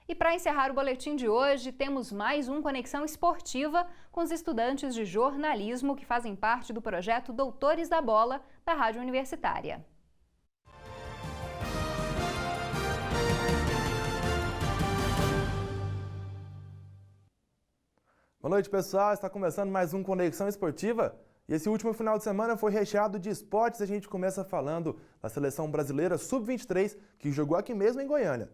E para encerrar o boletim de hoje, temos mais um Conexão Esportiva com os estudantes de jornalismo que fazem parte do projeto Doutores da Bola da Rádio Universitária. Boa noite, pessoal. Está começando mais um Conexão Esportiva. E esse último final de semana foi recheado de esportes. A gente começa falando da seleção brasileira Sub-23, que jogou aqui mesmo em Goiânia.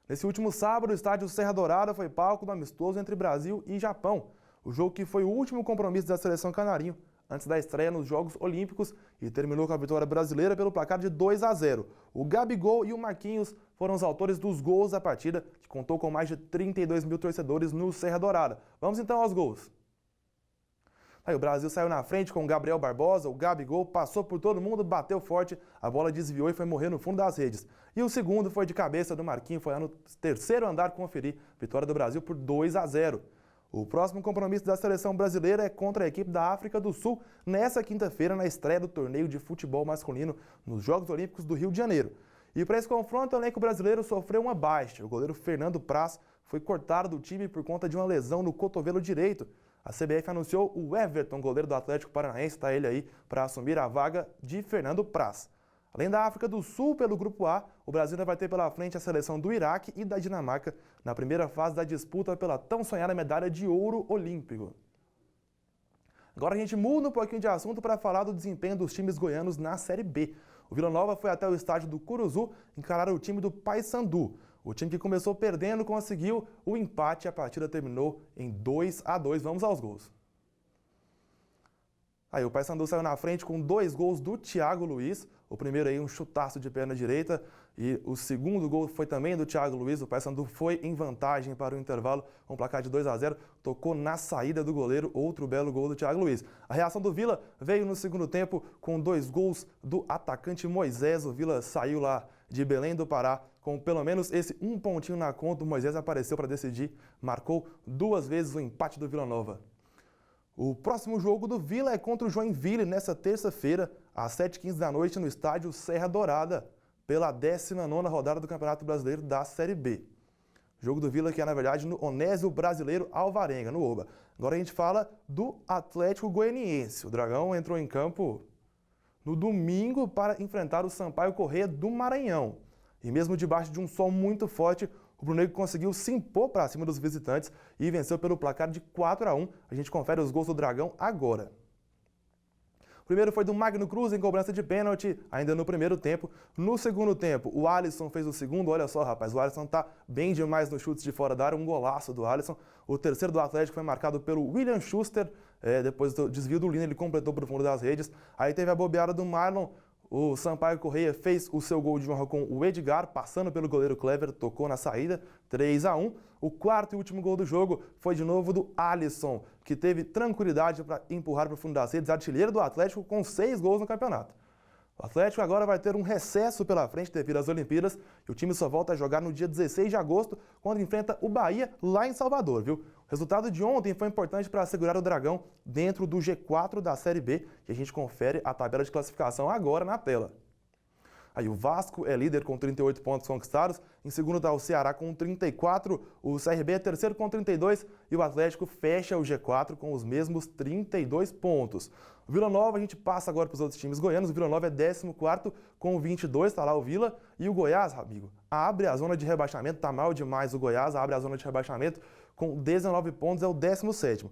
Nesse último sábado, o estádio Serra Dourada foi palco do amistoso entre Brasil e Japão. O jogo que foi o último compromisso da seleção canarinho antes da estreia nos Jogos Olímpicos e terminou com a vitória brasileira pelo placar de 2-0. O Gabigol e o Marquinhos foram os autores dos gols da partida, que contou com mais de 32 mil torcedores no Serra Dourada. Vamos então aos gols. Aí o Brasil saiu na frente com o Gabriel Barbosa, o Gabigol passou por todo mundo, bateu forte, a bola desviou e foi morrer no fundo das redes. E o segundo foi de cabeça do Marquinhos, foi lá no terceiro andar conferir, vitória do Brasil por 2-0. O próximo compromisso da seleção brasileira é contra a equipe da África do Sul, nessa quinta-feira, na estreia do torneio de futebol masculino nos Jogos Olímpicos do Rio de Janeiro. E para esse confronto, o elenco brasileiro sofreu uma baixa. O goleiro Fernando Praz foi cortado do time por conta de uma lesão no cotovelo direito. A CBF anunciou o Everton, goleiro do Atlético Paranaense, está ele aí para assumir a vaga de Fernando Praz. Além da África do Sul, pelo Grupo A, o Brasil ainda vai ter pela frente a seleção do Iraque e da Dinamarca na primeira fase da disputa pela tão sonhada medalha de ouro olímpico. Agora a gente muda um pouquinho de assunto para falar do desempenho dos times goianos na Série B. O Vila Nova foi até o estádio do Curuzu encarar o time do Paysandu. O time que começou perdendo conseguiu o empate e a partida terminou em 2-2. Vamos aos gols. Aí o Paysandu saiu na frente com 2 gols do Thiago Luiz. O primeiro aí um chutaço de perna direita e o segundo gol foi também do Thiago Luiz. O Paysandu foi em vantagem para o intervalo com um placar de 2-0. Tocou na saída do goleiro, outro belo gol do Thiago Luiz. A reação do Vila veio no segundo tempo com 2 gols do atacante Moisés. O Vila saiu lá de Belém do Pará com pelo menos esse um pontinho na conta. O Moisés apareceu para decidir, marcou 2 vezes o empate do Vila Nova. O próximo jogo do Vila é contra o Joinville nesta terça-feira, às 7h15 da noite, no estádio Serra Dourada, pela 19ª rodada do Campeonato Brasileiro da Série B. Jogo do Vila que é, na verdade, no Onésio Brasileiro Alvarenga, no Oba. Agora a gente fala do Atlético Goianiense. O Dragão entrou em campo no domingo para enfrentar o Sampaio Corrêa do Maranhão. E mesmo debaixo de um sol muito forte, o Brunegro conseguiu se impor para cima dos visitantes e venceu pelo placar de 4-1. A gente confere os gols do Dragão agora. O primeiro foi do Magno Cruz em cobrança de pênalti, ainda no primeiro tempo. No segundo tempo, o Alisson fez o segundo. Olha só, rapaz, o Alisson tá bem demais nos chutes de fora da área, um golaço do Alisson. O terceiro do Atlético foi marcado pelo William Schuster. Depois do desvio do Lino, ele completou para o fundo das redes. Aí teve a bobeada do Marlon. O Sampaio Corrêa fez o seu gol de honra com o Edgar, passando pelo goleiro Clever, tocou na saída, 3-1. O quarto e último gol do jogo foi de novo do Alisson, que teve tranquilidade para empurrar para o fundo das redes, artilheiro do Atlético com 6 gols no campeonato. O Atlético agora vai ter um recesso pela frente devido às Olimpíadas e o time só volta a jogar no dia 16 de agosto, quando enfrenta o Bahia lá em Salvador, viu? O resultado de ontem foi importante para assegurar o Dragão dentro do G4 da Série B e a gente confere a tabela de classificação agora na tela. Aí o Vasco é líder com 38 pontos conquistados, em segundo está o Ceará com 34, o CRB é terceiro com 32 e o Atlético fecha o G4 com os mesmos 32 pontos. O Vila Nova, a gente passa agora para os outros times goianos, o Vila Nova é 14º com 22, está lá o Vila, e o Goiás, amigo, abre a zona de rebaixamento, está mal demais o Goiás, abre a zona de rebaixamento com 19 pontos, é o 17º.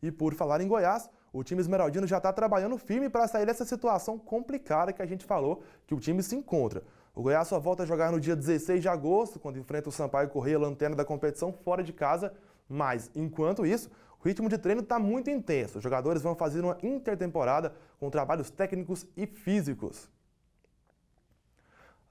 E por falar em Goiás, o time esmeraldino já está trabalhando firme para sair dessa situação complicada que a gente falou que o time se encontra. O Goiás só volta a jogar no dia 16 de agosto, quando enfrenta o Sampaio Corrêa, lanterna da competição, fora de casa. Mas, enquanto isso, o ritmo de treino está muito intenso. Os jogadores vão fazer uma intertemporada com trabalhos técnicos e físicos.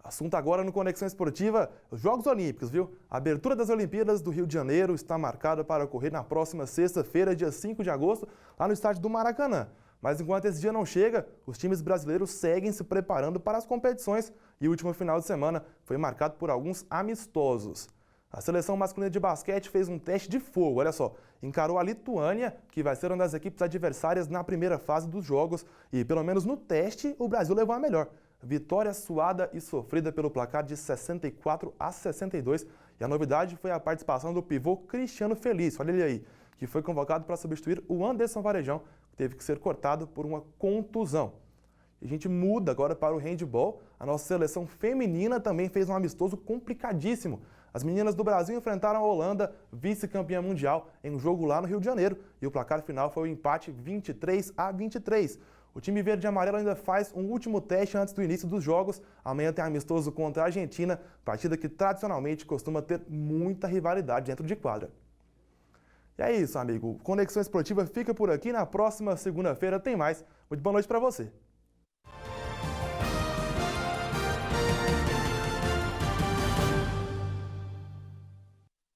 Assunto agora no Conexão Esportiva, os Jogos Olímpicos, viu? A abertura das Olimpíadas do Rio de Janeiro está marcada para ocorrer na próxima sexta-feira, dia 5 de agosto, lá no estádio do Maracanã. Mas enquanto esse dia não chega, os times brasileiros seguem se preparando para as competições e o último final de semana foi marcado por alguns amistosos. A seleção masculina de basquete fez um teste de fogo, olha só, encarou a Lituânia, que vai ser uma das equipes adversárias na primeira fase dos Jogos, e pelo menos no teste o Brasil levou a melhor. vitória suada e sofrida pelo placar de 64-62. E a novidade foi a participação do pivô Cristiano Felício, olha ele aí, que foi convocado para substituir o Anderson Varejão, que teve que ser cortado por uma contusão. E a gente muda agora para o handball. A nossa seleção feminina também fez um amistoso complicadíssimo. As meninas do Brasil enfrentaram a Holanda, vice-campeã mundial, em um jogo lá no Rio de Janeiro. E o placar final foi o empate 23-23. O time verde e amarelo ainda faz um último teste antes do início dos jogos. Amanhã tem amistoso contra a Argentina, partida que tradicionalmente costuma ter muita rivalidade dentro de quadra. E é isso, amigo. Conexão Esportiva fica por aqui. Na próxima segunda-feira tem mais. Muito boa noite para você.